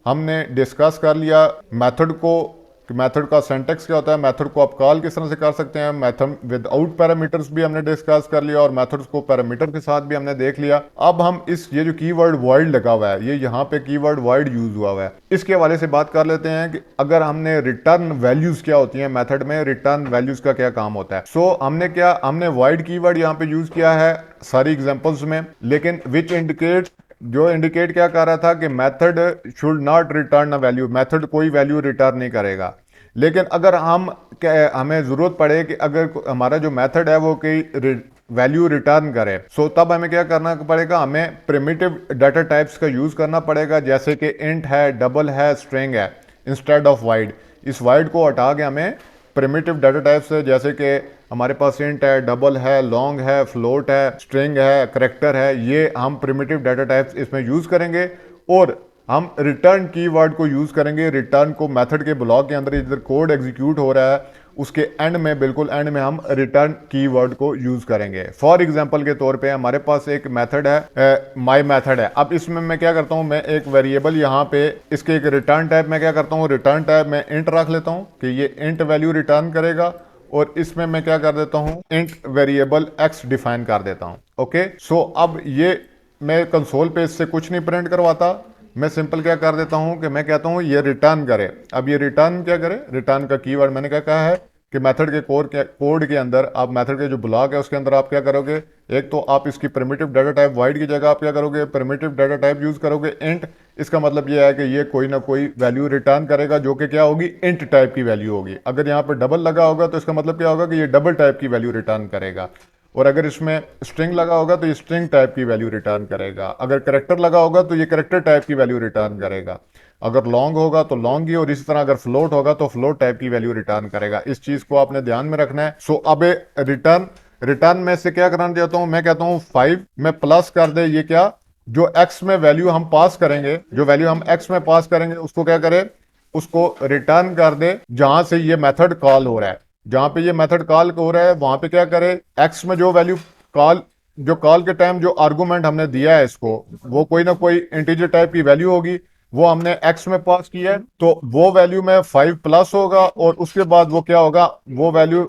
हमने डिस्कस कर लिया मेथड को, कि मेथड का सिंटैक्स क्या होता है, मेथड को आप कॉल किस तरह से कर सकते हैं। मेथड विदाउट पैरामीटर्स भी हमने डिस्कस कर लिया और मेथड्स को पैरामीटर के साथ भी हमने देख लिया। अब हम ये जो कीवर्ड वॉइड लगा हुआ है, ये यहाँ पे कीवर्ड वॉइड यूज हुआ हुआ है, इसके हवाले से बात कर लेते हैं कि अगर हमने रिटर्न वैल्यूज क्या होती हैं मेथड में, रिटर्न वैल्यूज का क्या काम होता है। सो हमने वॉइड कीवर्ड यहाँ पे यूज किया है सारी एग्जांपल्स में, लेकिन विच इंडिकेट क्या कर रहा था कि method should not return a value, method कोई वैल्यू रिटर्न नहीं करेगा। लेकिन अगर हमें जरूरत पड़े कि अगर हमारा जो मेथड है वो कोई वैल्यू रिटर्न करे, सो तब हमें क्या करना पड़ेगा, हमें प्रिमिटिव डाटा टाइप्स का यूज करना पड़ेगा, जैसे कि इंट है, डबल है, स्ट्रिंग है, इंस्टेड ऑफ वाइड। इस वाइड को हटा के हमें प्रिमिटिव डाटा टाइप्स, जैसे कि हमारे पास इंट है, डबल है, लॉन्ग है, फ्लोट है, स्ट्रिंग है, करैक्टर है, ये हम प्रिमिटिव डाटा टाइप्स इसमें यूज करेंगे। और हम रिटर्न कीवर्ड को यूज करेंगे। रिटर्न को मेथड के ब्लॉक के अंदर इधर कोड एग्जीक्यूट हो रहा है, उसके एंड में, बिल्कुल एंड में हम रिटर्न कीवर्ड को यूज करेंगे। फॉर एग्जांपल के तौर पे हमारे पास एक मेथड है, माय मेथड है। अब इसमें मैं क्या करता हूं, मैं एक वेरिएबल यहाँ पे इसके एक रिटर्न टाइप में क्या करता हूँ, रिटर्न टाइप में इंट रख लेता हूँ कि ये इंट वैल्यू रिटर्न करेगा, और इसमें मैं क्या कर देता हूँ, इंट वेरिएबल एक्स डिफाइन कर देता हूँ। ओके, सो अब ये मैं कंसोल पे इससे कुछ नहीं प्रिंट करवाता, मैं सिंपल क्या कर देता हूं कि मैं कहता हूं ये रिटर्न करे। अब ये रिटर्न क्या करे, रिटर्न का कीवर्ड मैंने क्या कहा है कि मेथड के कोड के अंदर, आप मेथड के जो ब्लॉक है उसके अंदर आप क्या करोगे, एक तो आप इसकी प्रिमिटिव डाटा टाइप वाइड की जगह आप क्या करोगे, प्रिमिटिव डाटा टाइप यूज करोगे इंट। इसका मतलब ये है कि ये कोई ना कोई वैल्यू रिटर्न करेगा जो कि क्या होगी, इंट टाइप की वैल्यू होगी। अगर यहाँ पे डबल लगा होगा तो इसका मतलब क्या होगा कि ये डबल टाइप की वैल्यू रिटर्न करेगा, और अगर इसमें स्ट्रिंग लगा होगा तो ये स्ट्रिंग टाइप की वैल्यू रिटर्न करेगा। अगर करेक्टर लगा होगा तो ये करेक्टर टाइप की वैल्यू रिटर्न करेगा। अगर लॉन्ग होगा तो लॉन्ग की, और इसी तरह अगर फ्लोट होगा तो फ्लोट टाइप की वैल्यू रिटर्न करेगा। इस चीज को आपने ध्यान में रखना है। सो अब रिटर्न में से क्या करना चाहता हूं, मैं कहता हूं 5 में प्लस कर दे, ये क्या, जो एक्स में वैल्यू हम पास करेंगे, जो वैल्यू हम एक्स में पास करेंगे उसको क्या करे, उसको रिटर्न कर दे जहां से ये मेथड कॉल हो रहा है। जहां पे ये मेथड कॉल हो रहा है वहां पे क्या करे, एक्स में जो वैल्यू कॉल के टाइम जो आर्गुमेंट हमने दिया है इसको, वो कोई ना कोई इंटीजर टाइप की वैल्यू होगी, वो हमने एक्स में पास किया है, तो वो वैल्यू में 5 प्लस होगा, और उसके बाद वो क्या होगा, वो वैल्यू,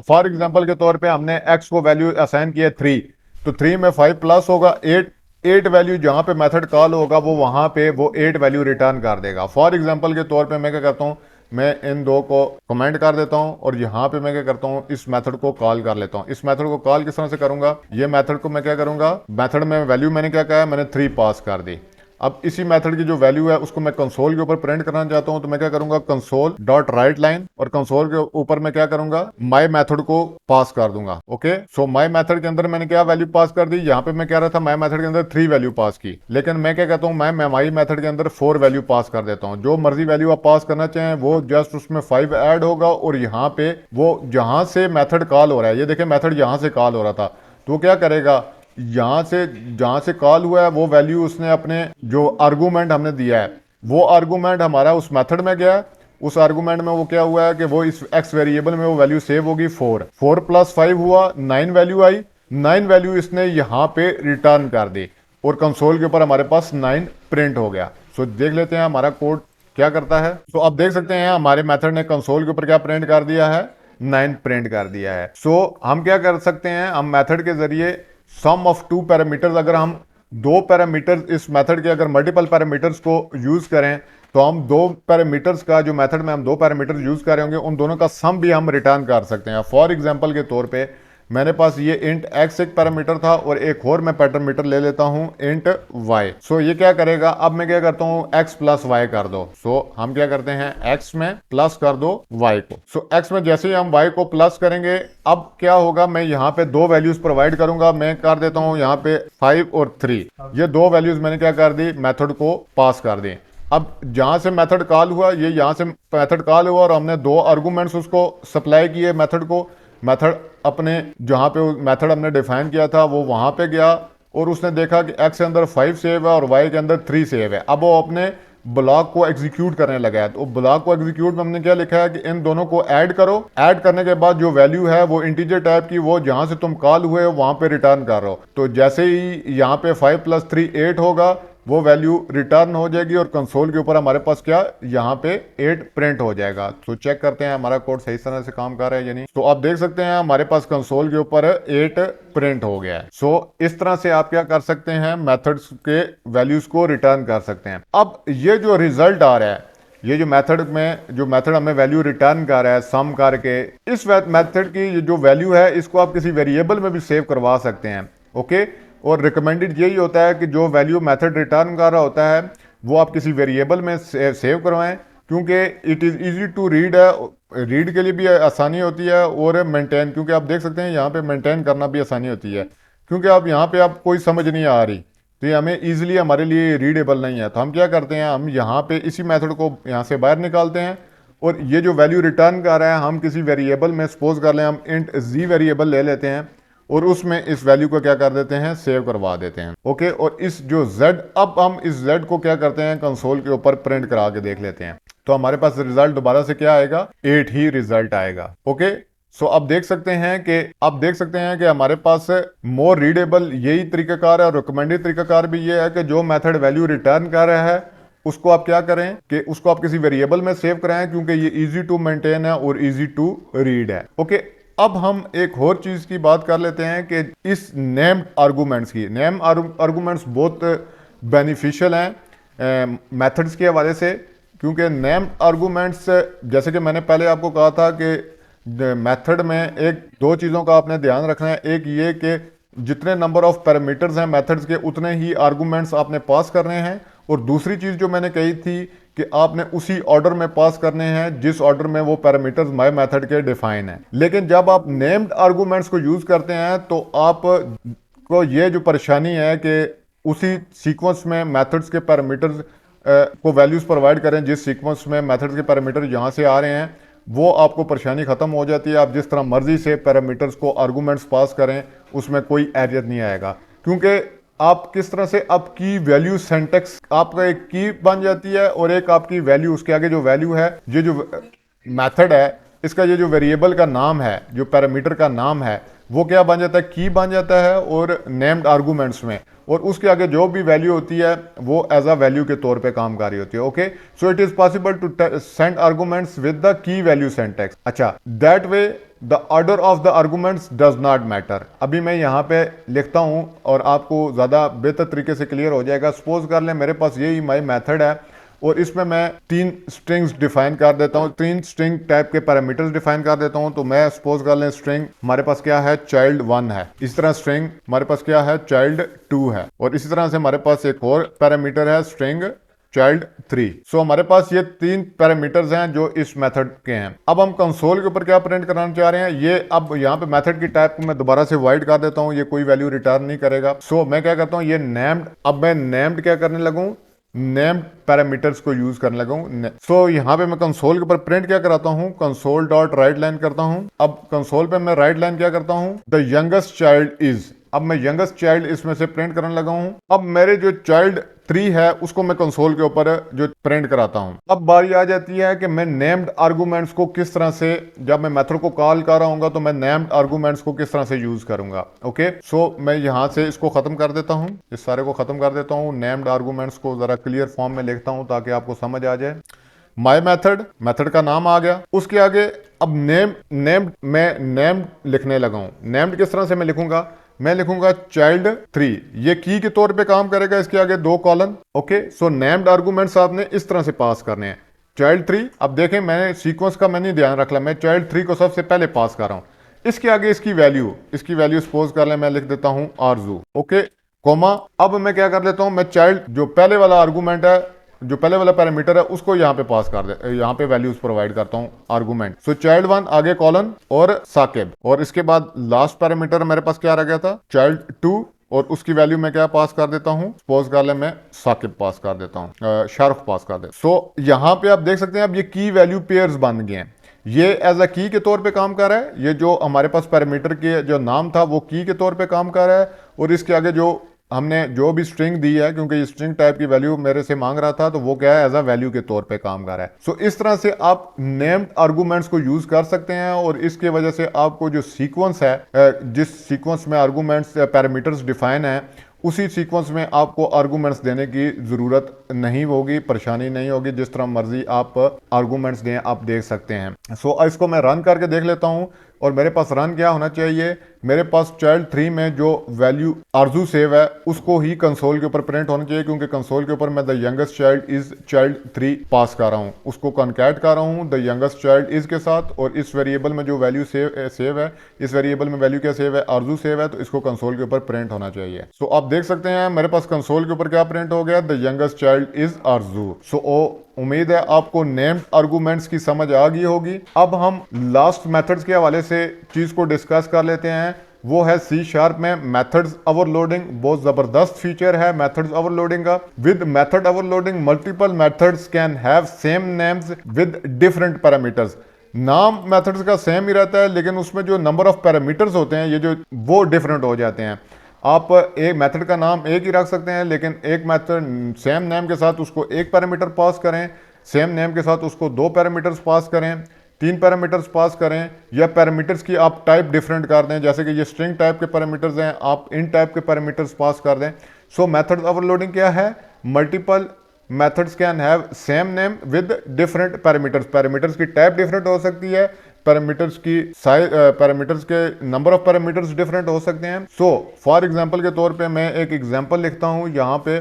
फॉर एग्जांपल के तौर पे हमने एक्स को वैल्यू असाइन किया 3, तो 3 में 5 प्लस होगा 8 वैल्यू जहां पे मेथड कॉल होगा वो वहां पे वो 8 वैल्यू रिटर्न कर देगा। फॉर एग्जांपल के तौर पे मैं क्या करता हूं, मैं इन दो को कमेंट कर देता हूं, और यहां पे मैं क्या करता हूं, इस मेथड को कॉल कर लेता हूं। इस मेथड को कॉल किस तरह से करूंगा, ये मेथड को मैं क्या करूंगा, मेथड में वैल्यू मैंने क्या कहा है, मैंने 3 पास कर दी। अब इसी मेथड की जो वैल्यू है उसको मैं कंसोल के ऊपर प्रिंट करना चाहता हूं, तो मैं क्या करूंगा, कंसोल डॉट राइट लाइन, और कंसोल के ऊपर मैं क्या करूंगा, माय मेथड को पास कर दूंगा। ओके, सो माय मेथड के अंदर मैंने क्या वैल्यू पास कर दी, यहाँ पे मैं कह रहा था माय मेथड के अंदर 3 वैल्यू पास की, लेकिन मैं क्या कहता हूँ, मैं माई मेथड के अंदर 4 वैल्यू पास कर देता हूँ। जो मर्जी वैल्यू आप पास करना चाहें वो जस्ट उसमें 5 ऐड होगा, और यहाँ पे वो जहां से मेथड कॉल हो रहा है, ये देखें मेथड यहां से कॉल हो रहा था, तो वो क्या करेगा, यहां से जहां से कॉल हुआ है वो वैल्यू उसने अपने जो आर्गूमेंट हमने दिया है वो आर्गूमेंट हमारा उस मेथड में गया, उस आर्गूमेंट में वो क्या हुआ है कि वो इस एक्स वेरिएबल में वो वैल्यू सेव होगी 4 प्लस 5 हुआ 9 वैल्यू आई, 9 वैल्यू इसने यहाँ पे रिटर्न कर दी, और कंसोल के ऊपर हमारे पास 9 प्रिंट हो गया। सो देख लेते हैं हमारा कोड क्या करता है। तो अब देख सकते हैं हमारे मेथड ने कंसोल के ऊपर क्या प्रिंट कर दिया है, 9 प्रिंट कर दिया है। सो हम क्या कर सकते हैं, हम मेथड के जरिए सम ऑफ 2 पैरामीटर्स, अगर हम 2 पैरामीटर इस मेथड के अगर मल्टीपल पैरामीटर्स को यूज करें तो हम दो पैरामीटर्स का जो मेथड में हम दो पैरामीटर्स यूज कर रहे होंगे उन दोनों का सम भी हम रिटर्न कर सकते हैं। फॉर एग्जांपल के तौर पे मेरे पास ये इंट x एक पैरामीटर था और एक और मैं पैरामीटर ले लेता हूं इंट y। सो ये क्या करेगा, अब मैं क्या करता हूं x प्लस वाई कर दो। सो हम क्या करते हैं x में प्लस कर दो y को। सो x में जैसे ही हम y को प्लस करेंगे अब क्या होगा, मैं यहाँ पे दो वैल्यूज प्रोवाइड करूंगा। मैं कर देता हूं यहाँ पे 5 और 3, ये दो वैल्यूज मैंने क्या कर दी, मेथड को पास कर दी। अब जहां से मेथड कॉल हुआ, ये यहां से मेथड कॉल हुआ और हमने दो आर्गुमेंट्स उसको सप्लाई किए मेथड को। मेथड अपने जहां पे मेथड हमने डिफाइन किया था वो वहां पे गया और उसने देखा कि x के अंदर 5 सेव है और y के अंदर 3 सेव है। अब वो अपने ब्लॉक को एग्जीक्यूट करने लगा है। तो ब्लॉक को एग्जीक्यूट में हमने क्या लिखा है कि इन दोनों को ऐड करो। ऐड करने के बाद जो वैल्यू है वो इंटीजर टाइप की, वो जहां से तुम कॉल हुए वहां पे रिटर्न कर रहे हो। तो जैसे ही यहाँ पे 5 + 3 8 होगा, वो वैल्यू रिटर्न हो जाएगी और कंसोल के ऊपर हमारे पास क्या, यहाँ पे 8 प्रिंट हो जाएगा। तो चेक करते हैं हमारा कोड सही तरह से काम कर रहा है या नहीं। तो आप देख सकते हैं हमारे पास कंसोल के ऊपर 8 प्रिंट हो गया है। सो इस तरह से आप क्या कर सकते हैं, मेथड्स के वैल्यूज को रिटर्न कर सकते हैं। अब ये जो रिजल्ट आ रहा है, ये जो मेथड हमें वैल्यू रिटर्न कर रहा है सम करके, इस मेथड की जो वैल्यू है इसको आप किसी वेरिएबल में भी सेव करवा सकते हैं। ओके, और रिकमेंडेड यही होता है कि जो वैल्यू मेथड रिटर्न कर रहा होता है वो आप किसी वेरिएबल में सेव करवाएं, क्योंकि it is easy to read है, रीड के लिए भी आसानी होती है और मेंटेन, क्योंकि आप देख सकते हैं यहाँ पे मेंटेन करना भी आसानी होती है, क्योंकि आप यहाँ पे आप कोई समझ नहीं आ रही तो ये हमें ईजिली हमारे लिए रीडेबल नहीं है। तो हम क्या करते हैं, हम यहाँ पे इसी मेथड को यहाँ से बाहर निकालते हैं और ये जो वैल्यू रिटर्न कर रहा है हम किसी वेरिएबल में, सपोज कर लें हम इंट z वेरिएबल ले लेते हैं और उसमें इस वैल्यू को क्या कर देते हैं, सेव करवा देते हैं। ओके, और इस जो z, अब हम इस z को क्या करते हैं, कंसोल के ऊपर प्रिंट करा के देख लेते हैं। तो हमारे पास रिजल्ट दोबारा से क्या आएगा, 8 ही रिजल्ट आएगा। ओके, सो अब देख सकते हैं कि हमारे पास मोर रीडेबल यही तरीकाकार है और रिकमेंडेड तरीकाकार भी ये है कि जो मेथड वैल्यू रिटर्न कर रहा है उसको आप क्या करें कि उसको आप किसी वेरिएबल में सेव कराएं, क्योंकि ये इजी टू मेंटेन है और इजी टू रीड है। ओके, अब हम एक और चीज की बात कर लेते हैं कि इस नेम्ड आर्गुमेंट्स की। नेम आर्गुमेंट्स बहुत बेनिफिशियल हैं मेथड्स के हवाले से, क्योंकि नेम्ड आर्गुमेंट्स, जैसे कि मैंने पहले आपको कहा था कि मेथड में एक दो चीज़ों का आपने ध्यान रखना है। एक ये कि जितने नंबर ऑफ पैरामीटर्स हैं मेथड्स के उतने ही आर्गुमेंट्स आपने पास करने हैं, और दूसरी चीज़ जो मैंने कही थी कि आपने उसी ऑर्डर में पास करने हैं जिस ऑर्डर में वो पैरामीटर्स माय मेथड के डिफाइन है। लेकिन जब आप नेम्ड आर्गुमेंट्स को यूज करते हैं तो आप को ये जो परेशानी है कि उसी सीक्वेंस में मेथड्स के पैरामीटर्स को वैल्यूज प्रोवाइड करें जिस सीक्वेंस में मेथड्स के पैरामीटर यहाँ से आ रहे हैं, वो आपको परेशानी खत्म हो जाती है। आप जिस तरह मर्जी से पैरामीटर्स को आर्गुमेंट्स पास करें उसमें कोई एरर नहीं आएगा, क्योंकि आप किस तरह से आपकी वैल्यू सिंटैक्स, आपका एक की बन जाती है और एक आपकी वैल्यू, उसके आगे जो वैल्यू है, ये जो मेथड है इसका ये जो वेरिएबल का नाम है, जो पैरामीटर का नाम है, वो क्या बन जाता है, की बन जाता है और नेम्ड आर्गुमेंट्स में, और उसके आगे जो भी वैल्यू होती है वो एज अ वैल्यू के तौर पे काम कर रही होती है। Okay, so it is possible to send arguments with the key value syntax. अच्छा, that way the order of the arguments does not matter. अभी मैं यहाँ पे लिखता हूँ और आपको ज़्यादा बेहतर तरीके से क्लियर हो जाएगा। सपोज कर लें मेरे पास यही माई मेथड है और इसमें मैं 3 स्ट्रिंग्स डिफाइन कर देता हूँ, 3 स्ट्रिंग टाइप के पैरामीटर्स डिफाइन कर देता हूँ। तो मैं सपोज कर लें स्ट्रिंग हमारे पास क्या है, चाइल्ड 1 है, इस तरह स्ट्रिंग हमारे पास क्या है, चाइल्ड 2 है, और इसी तरह से हमारे पास एक और पैरामीटर है स्ट्रिंग चाइल्ड 3। सो हमारे पास ये 3 पैरामीटर्स हैं जो इस मेथड के हैं। अब हम कंसोल के ऊपर क्या प्रिंट कराना चाह रहे हैं, ये अब यहाँ पे मेथड की टाइप को मैं दोबारा से वाइड कर देता हूँ, ये कोई वैल्यू रिटर्न नहीं करेगा। सो मैं क्या करता हूँ, ये नेम्ड, अब मैं नेम्ड क्या करने लगूँ, नेम्ड पैरामीटर्स को यूज करने लगा हूं। सो यहाँ पे मैं कंसोल के ऊपर प्रिंट क्या कराता हूँ, कंसोल डॉट राइट लाइन करता हूँ। अब कंसोल पे मैं राइट लाइन क्या करता हूँ, द यंगेस्ट चाइल्ड इज। अब मैं यंगेस्ट चाइल्ड इसमें से प्रिंट करने लगा हूँ। अब मेरे जो चाइल्ड 3 है उसको मैं कंसोल के ऊपर जो प्रिंट कराता हूँ। अब बारी आ जाती है कि मैं नेम्ड आर्गुमेंट्स को किस तरह से, जब मैं मेथड को कॉल कर रहा हूँ तो मैं नेम्ड आर्गुमेंट्स को किस तरह से यूज करूंगा। ओके, सो मैं यहाँ से इसको खत्म कर देता हूँ, इस सारे को खत्म कर देता हूँ। नेम्ड आर्गुमेंट्स को जरा क्लियर फॉर्म में लिखता हूँ ताकि आपको समझ आ जाए। माई मेथड का नाम आ गया, उसके आगे अब नेम्ड मैं नेम्ड लिखने लगा हूँ। नेम्ड किस तरह से मैं लिखूंगा, मैं लिखूंगा चाइल्ड 3, ये की के तौर पे काम करेगा, इसके आगे 2 कॉलन। ओके, सो नेम्ड आर्गूमेंट्स आपने इस तरह से पास करने हैं। चाइल्ड 3, अब देखें मैंने सीक्वेंस का मैंने ध्यान रख लिया, मैं चाइल्ड 3 को सबसे पहले पास कर रहा हूं। इसके आगे इसकी वैल्यू सपोज कर लें, मैं लिख देता हूं आरजू। Okay, comma. अब मैं क्या कर लेता हूं, मैं चाइल्ड जो पहले वाला आर्गूमेंट है, जो पहले वाला पैरामीटर है, उसको यहाँ पे पास कर दे, यहाँ पे वैल्यूज प्रोवाइड करता हूँ आर्गूमेंट। सो चाइल्ड 1 आगे कॉलन और साकिब, और इसके बाद लास्ट पैरामीटर मेरे पास क्या रह गया था, चाइल्ड 2, और उसकी वैल्यू मैं क्या पास कर देता हूँ, सपोज कर ले मैं साकिब पास कर देता हूँ, शाहरुख पास कर दे। सो यहाँ पे आप देख सकते हैं अब ये की वैल्यू पेयर्स बन गए हैं, ये एज अ की के तौर पे काम कर रहा है। ये जो हमारे पास पैरामीटर के जो नाम था वो की के तौर पे काम कर रहा है, और इसके आगे जो हमने जो भी स्ट्रिंग दी है, क्योंकि ये स्ट्रिंग टाइप की वैल्यू मेरे से मांग रहा था, तो वो क्या है, एज अ वैल्यू के तौर पे काम कर रहा है। सो इस तरह से आप नेम्ड आर्गूमेंट्स को यूज कर सकते हैं, और इसके वजह से आपको जो सीक्वेंस है, जिस सीक्वेंस में आर्गूमेंट्स पैरामीटर्स डिफाइन है, उसी सीक्वेंस में आपको आर्गूमेंट्स देने की जरूरत नहीं होगी, परेशानी नहीं होगी, जिस तरह मर्जी आप आर्गूमेंट्स दें आप देख सकते हैं। सो इसको मैं रन करके देख लेता हूं, और मेरे पास रन क्या होना चाहिए, मेरे पास चाइल्ड 3 में जो वैल्यू आरजू सेव है उसको ही कंसोल के ऊपर प्रिंट होना चाहिए, क्योंकि कंसोल के ऊपर मैं the youngest child is child 3 पास कर रहा हूँ, उसको कॉन्कैट कर रहा हूँ द यंगेस्ट चाइल्ड इज के साथ, और इस वेरिएबल में जो वैल्यू सेव है, इस वेरिएबल में वैल्यू क्या सेव है, आरजू सेव है, तो इसको कंसोल के ऊपर प्रिंट होना चाहिए। सो आप देख सकते हैं मेरे पास कंसोल के ऊपर क्या प्रिंट हो गया, द यंगेस्ट चाइल्ड इज आरजू। सो उम्मीद है आपको नेम्ड आर्गूमेंट्स की समझ आ गई होगी। अब हम लास्ट मेथड्स के हवाले से चीज को डिस्कस कर लेते हैं, वो है C# में मेथड्स ओवरलोडिंग। बहुत जबरदस्त फीचर है मेथड्स ओवरलोडिंग का। With method overloading multiple methods can have same names with different parameters. नाम मेथड्स का सेम ही रहता है, लेकिन उसमें जो नंबर ऑफ पैरामीटर्स होते हैं ये जो वो डिफरेंट हो जाते हैं। आप एक मेथड का नाम एक ही रख सकते हैं, लेकिन एक मेथड सेम नेम के साथ उसको एक पैरामीटर पास करें, सेम नेम के साथ उसको 2 पैरामीटर्स पास करें, 3 पैरामीटर्स पास करें, या पैरामीटर्स की आप टाइप डिफरेंट कर दें, जैसे कि ये स्ट्रिंग टाइप के पैरामीटर्स हैं, आप इन टाइप के पैरामीटर्स पास कर दें। सो मेथड ओवरलोडिंग क्या है, multiple methods can have same name with different parameters. Parameters की टाइप डिफरेंट हो सकती है, पैरामीटर्स की साइज, पैरामीटर्स के नंबर ऑफ पैरामीटर्स डिफरेंट हो सकते हैं। सो फॉर एग्जांपल के तौर पे मैं एक एग्जांपल लिखता हूं यहाँ पे,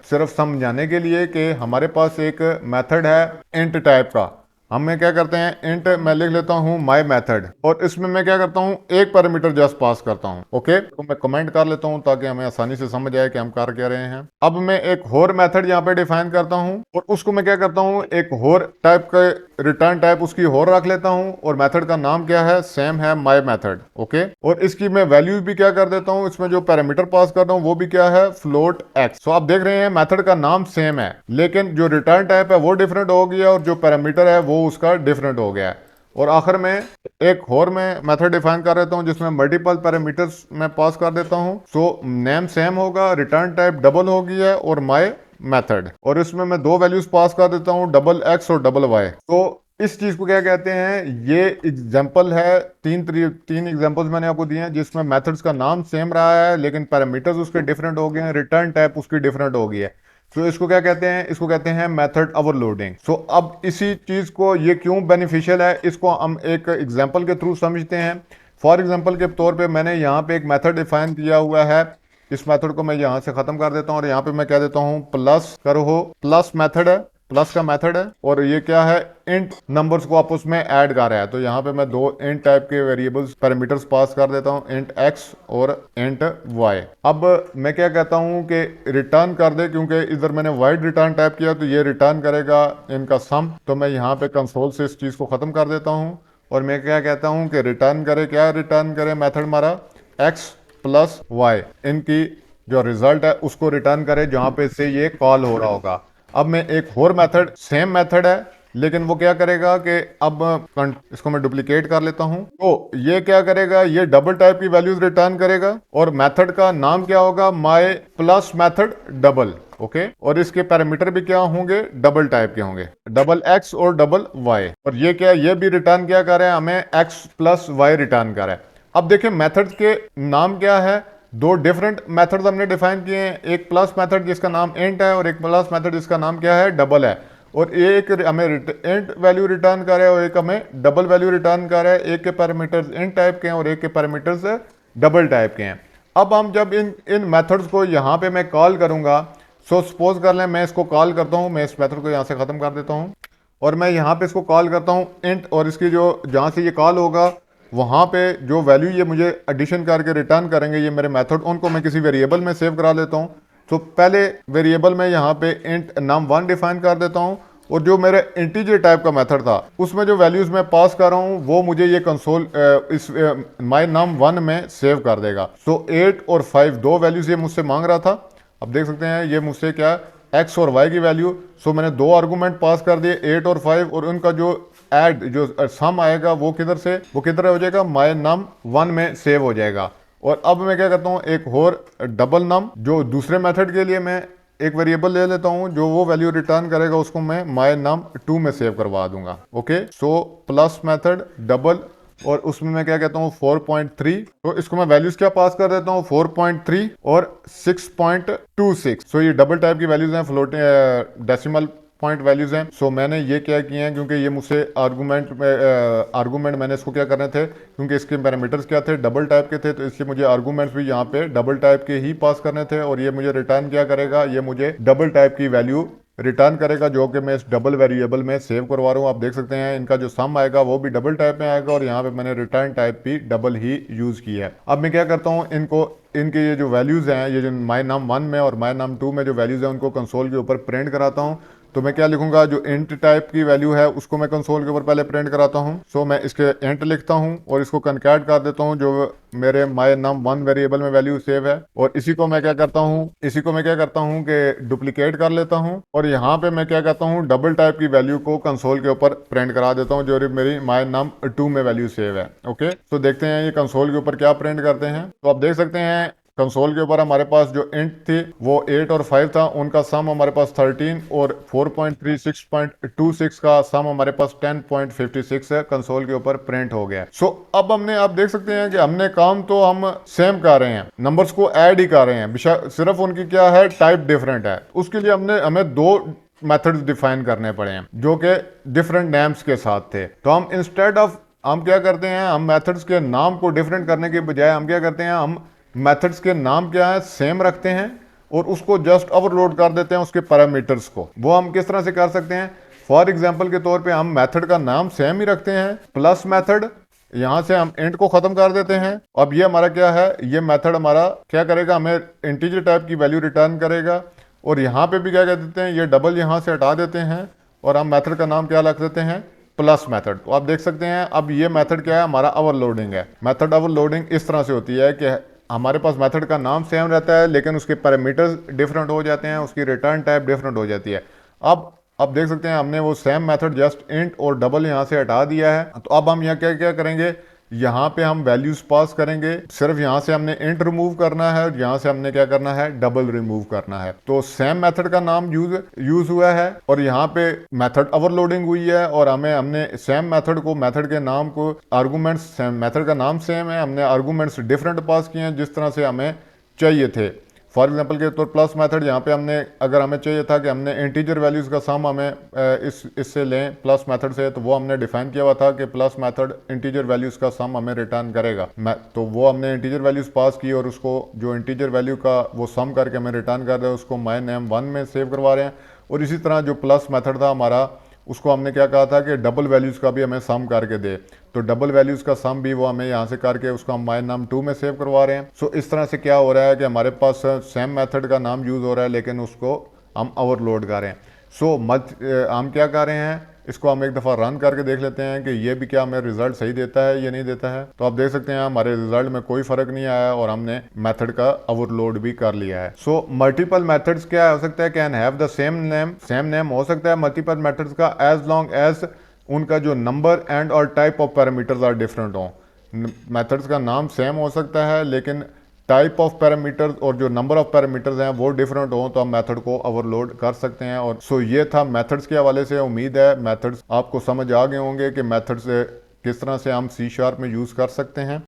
सिर्फ समझाने के लिए कि हमारे पास एक मेथड है इंट टाइप का। हम क्या करते हैं, इंट मैं लिख लेता हूं माय मेथड, और इसमें मैं क्या करता हूं, एक पैरामीटर जस्ट पास करता हूं। ओके, तो मैं कमेंट कर लेता हूं ताकि हमें आसानी से समझ आए कि हम कर क्या रहे हैं। अब मैं एक और मेथड यहाँ पे डिफाइन करता हूं, और उसको मैं क्या करता हूं, एक और टाइप का रिटर्न टाइप उसकी और रख लेता हूं, और मेथड का नाम क्या है, सेम है माय मेथड। ओके, और इसकी मैं वैल्यू भी क्या कर देता हूं, इसमें जो पैरामीटर पास कर रहा हूं वो भी क्या है, फ्लोट एक्स। सो आप देख रहे हैं मेथड का नाम सेम है, लेकिन जो रिटर्न टाइप है वो डिफरेंट हो गया, और जो पैरामीटर है वो उसका डिफरेंट हो गया है। और आखिर में एक और मैं मेथड डिफाइन कर देता हूं जिसमें मल्टीपल पैरामीटर्स मैं पास कर देता हूं। सो नेम सेम होगा, रिटर्न टाइप डबल हो गया है, और माय मेथड, और इसमें मैं 2 वैल्यूज पास कर देता हूं, डबल एक्स और डबल वाई। तो इस चीज को क्या कहते हैं, ये एग्जांपल है, तीन एग्जांपल्स मैंने आपको दिए हैं जिसमें मेथड्स का नाम सेम रहा है, लेकिन पैरामीटर्स उसके डिफरेंट हो गए हैं, रिटर्न टाइप उसकी डिफरेंट हो गई है। सो इसको क्या कहते हैं, इसको कहते हैं मेथड ओवरलोडिंग। सो अब इसी चीज को, ये क्यों बेनिफिशियल है, इसको हम एक एग्जांपल के थ्रू समझते हैं। फॉर एग्जांपल के तौर पे मैंने यहाँ पे एक मेथड डिफाइन किया हुआ है, इस मेथड को मैं यहाँ से खत्म कर देता हूँ, और यहाँ पे मैं कह देता हूँ प्लस करो, प्लस मेथड है, प्लस का मेथड है, और ये क्या है, इंट नंबर्स को आपस में ऐड कर रहा है। तो यहाँ पे मैं 2 इंट टाइप के वेरिएबल्स पैरामीटर्स पास कर देता हूँ, इंट एक्स और इंट वाई। अब मैं क्या कहता हूँ कि रिटर्न कर दे, क्योंकि इधर मैंने वाइड रिटर्न टाइप किया तो ये रिटर्न करेगा इनका सम। तो मैं यहाँ पे कंसोल से इस चीज को खत्म कर देता हूँ, और मैं क्या कहता हूँ कि रिटर्न करे, क्या रिटर्न करे मेथड हमारा, एक्स प्लस वाई, इनकी जो रिजल्ट है उसको रिटर्न करे जहां पे से ये कॉल हो रहा होगा। अब मैं एक और मेथड, सेम मेथड है लेकिन वो क्या करेगा कि अब इसको मैं डुप्लीकेट कर लेता हूं, तो ये क्या करेगा, ये डबल टाइप की वैल्यूज रिटर्न करेगा, और मेथड का नाम क्या होगा, my plus method double. Okay, और इसके पैरामीटर भी क्या होंगे, डबल टाइप के होंगे, डबल एक्स और डबल वाई। और ये क्या, ये भी रिटर्न क्या कर रहा है, हमें एक्स प्लस वाई रिटर्न कर रहा है। अब देखिए मेथड्स के नाम क्या है, 2 डिफरेंट मेथड्स हमने डिफाइन किए हैं, एक प्लस मेथड जिसका नाम इंट है, और एक प्लस मेथड जिसका नाम क्या है, डबल है। और एक हमें इंट वैल्यू रिटर्न कर रहा है, और एक हमें डबल वैल्यू रिटर्न कर रहा है। एक के पैरामीटर्स इंट टाइप के हैं और एक के पैरामीटर्स डबल टाइप के हैं। अब हम जब इन इन मेथड्स को यहाँ पे मैं कॉल करूँगा, सो सपोज कर लें मैं इसको कॉल करता हूँ, मैं इस मेथड को यहाँ से ख़त्म कर देता हूँ और मैं यहाँ पे इसको कॉल करता हूँ इंट, और इसकी जो जहाँ से ये कॉल होगा वहाँ पे जो वैल्यू ये मुझे एडिशन करके रिटर्न करेंगे ये मेरे मेथड, उनको मैं किसी वेरिएबल में सेव करा लेता हूँ। तो पहले वेरिएबल में यहाँ पे इंट num1 डिफाइन कर देता हूँ, और जो मेरे इंटीजर टाइप का मेथड था उसमें जो वैल्यूज़ मैं पास कर रहा हूँ वो मुझे ये कंसोल इस my num1 में सेव कर देगा। सो 8 और 5 दो वैल्यूज़ ये मुझसे मांग रहा था। अब देख सकते हैं ये मुझसे क्या x और y की वैल्यू, सो मैंने दो आर्गूमेंट पास कर दिए 8 और 5, और उनका जो ऐड जो सम आएगा वो किधर हो जाएगा, my num1 में सेव हो जाएगा। और अब मैं क्या करता हूँ, एक और डबल नम जो दूसरे मेथड के लिए मैं एक वेरिएबल ले लेता हूँ, जो वो वैल्यू रिटर्न करेगा उसको मैं my num2 में सेव करवा दूंगा। Okay, so plus method double, और उसमें मैं क्या कहता हूँ 4.3, तो इसको मैं वैल्यूज क्या पास कर देता हूँ 4.3 और 6.26। सो ये डबल टाइप की वैल्यूज हैं, फ्लोटिंग डेसिमल पॉइंट वैल्यूज हैं। सो मैंने ये क्या किए हैं, क्योंकि ये मुझसे आर्गूमेंट मैंने इसको क्या करने थे, क्योंकि इसके पैरामीटर्स क्या थे, डबल टाइप के थे, तो इसलिए मुझे आर्गूमेंट्स भी यहाँ पे डबल टाइप के ही पास करने थे। और ये मुझे रिटर्न क्या करेगा, ये मुझे डबल टाइप की वैल्यू रिटर्न करेगा, जो कि मैं इस डबल वेरिएबल में सेव करवा रहा हूँ। आप देख सकते हैं इनका जो सम आएगा वो भी डबल टाइप में आएगा, और यहाँ पे मैंने रिटर्न टाइप भी डबल ही यूज़ किया है। अब मैं क्या करता हूँ, इनके ये जो वैल्यूज़ हैं, ये जो my num1 में और my num2 में जो वैल्यूज़ हैं उनको कंसोल के ऊपर प्रिंट कराता हूँ। तो मैं क्या लिखूंगा, जो इंट टाइप की वैल्यू है उसको मैं कंसोल के ऊपर पहले प्रिंट कराता हूँ। सो मैं इसके इंट लिखता हूँ और इसको कनकैट कर देता हूँ जो मेरे my num1 वेरिएबल में वैल्यू सेव है, और इसी को मैं क्या करता हूँ कि डुप्लीकेट कर लेता हूँ, और यहाँ पे मैं क्या करता हूँ डबल टाइप की वैल्यू को कंसोल के ऊपर प्रिंट करा देता हूँ जो मेरी my num2 में वैल्यू सेव है। ओके, तो देखते हैं ये कंसोल के ऊपर क्या प्रिंट करते हैं। तो आप देख सकते हैं कंसोल के ऊपर हमारे पास जो इंट थी वो 8 और 5 था, उनका सम हमारे पास 13, और 4.36.26 का सम हमारे पास 10.56 है, कंसोल के ऊपर प्रिंट हो गया। सो अब आप देख सकते हैं कि हमने काम तो हम सेम कर रहे हैं, नंबर्स को ऐड ही कर रहे हैं, सिर्फ उनकी क्या है टाइप डिफरेंट है। उसके लिए हमें दो मेथड्स डिफाइन करने पड़े हैं जो कि डिफरेंट नेम्स के साथ थे। तो हम इंस्टेड ऑफ हम क्या करते हैं, हम मेथड्स के नाम को डिफरेंट करने के बजाय हम क्या करते हैं, हम मेथड्स के नाम क्या है सेम रखते हैं और उसको जस्ट ओवरलोड कर देते हैं उसके पैरामीटर्स को। वो हम किस तरह से कर सकते हैं, फॉर एग्जांपल के तौर पे हम मेथड का नाम सेम ही रखते हैं, प्लस मेथड, यहाँ से हम इंट को खत्म कर देते हैं। अब ये हमारा क्या है, ये मेथड हमारा क्या करेगा, हमें इंटीजर टाइप की वैल्यू रिटर्न करेगा, और यहाँ पे भी क्या कह देते हैं, ये डबल यहाँ से हटा देते हैं और हम मेथड का नाम क्या रख देते हैं, प्लस मेथड। तो आप देख सकते हैं अब ये मेथड क्या है, हमारा ओवरलोडिंग है। मेथड ओवरलोडिंग इस तरह से होती है कि हमारे पास मेथड का नाम सेम रहता है लेकिन उसके पैरामीटर्स डिफरेंट हो जाते हैं, उसकी रिटर्न टाइप डिफरेंट हो जाती है। अब देख सकते हैं हमने वो सेम मेथड जस्ट इंट और डबल यहाँ से हटा दिया है। तो अब हम यहाँ क्या क्या करेंगे, यहाँ पे हम वैल्यूज पास करेंगे, सिर्फ यहाँ से हमने इंट रिमूव करना है और यहाँ से हमने क्या करना है, डबल रिमूव करना है। तो सेम मेथड का नाम यूज हुआ है और यहाँ पे मेथड ओवरलोडिंग हुई है, और हमने सेम मेथड को, मेथड के नाम को, आर्गूमेंट्स मेथड का नाम सेम है, हमने आर्गूमेंट्स डिफरेंट पास किए हैं जिस तरह से हमें चाहिए थे। फॉर एग्जांपल के तौर प्लस मेथड, यहाँ पे अगर हमें चाहिए था कि हमने इंटीजर वैल्यूज़ का सम हमें इससे लें प्लस मेथड से, तो वो हमने डिफाइन किया हुआ था कि प्लस मेथड इंटीजर वैल्यूज़ का सम हमें रिटर्न करेगा। तो वो हमने इंटीजर वैल्यूज़ पास की और उसको जो इंटीजर वैल्यू का वो सम करके हमें रिटर्न कर रहे हैं उसको my num1 में सेव करवा रहे हैं। और इसी तरह जो प्लस मेथड था हमारा, उसको हमने क्या कहा था कि डबल वैल्यूज़ का भी हमें सम करके दे, तो डबल वैल्यूज़ का सम भी वो हमें यहाँ से करके उसको हम my num2 में सेव करवा रहे हैं। सो इस तरह से क्या हो रहा है कि हमारे पास सेम मेथड का नाम यूज़ हो रहा है लेकिन उसको हम ओवरलोड कर रहे हैं। सो हम क्या कर रहे हैं, इसको हम एक दफ़ा रन करके देख लेते हैं कि ये भी क्या हमें रिजल्ट सही देता है या नहीं देता है। तो आप देख सकते हैं हमारे रिजल्ट में कोई फ़र्क नहीं आया और हमने मेथड का ओवरलोड भी कर लिया है। सो मल्टीपल मेथड्स क्या हो सकता है, can have the same name हो सकता है मल्टीपल मेथड्स का, एज लॉन्ग एज उनका जो नंबर एंड और type of parameters are different हो। मेथड्स का नाम सेम हो सकता है लेकिन टाइप ऑफ पैरामीटर्स और जो नंबर ऑफ पैरामीटर्स हैं वो डिफरेंट हो, तो हम मेथड को ओवरलोड कर सकते हैं। और सो ये था मेथड्स के हवाले से। उम्मीद है मेथड्स आपको समझ आ गए होंगे कि मेथड्स किस तरह से हम C# में यूज़ कर सकते हैं।